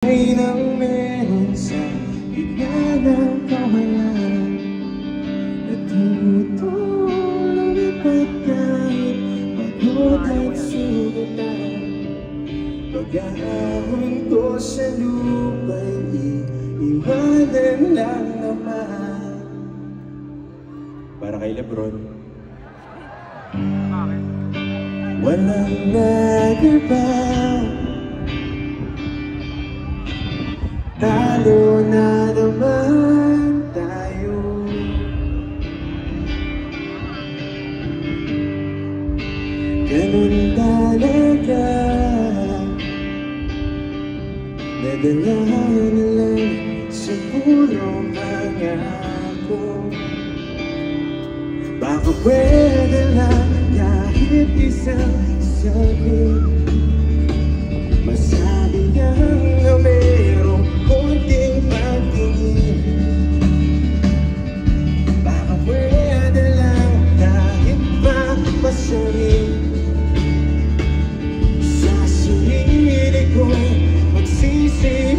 Ay nang meron sa gitna ng kawalan, natutulong lumipad kahit pagod at sugatan. Pag-ahon ko sa lupa'y iiwanan lang naman. Para kay Lebron. Walang nag-iba, talo na naman tayo. Ganun talaga, nadala na lang sa puro pangako. Baka pwede lang kahit isang sabi, masabi lang na mayroong konting pagtingin. Baka pwede lang kahit papasarin sa sarili ko, magsisi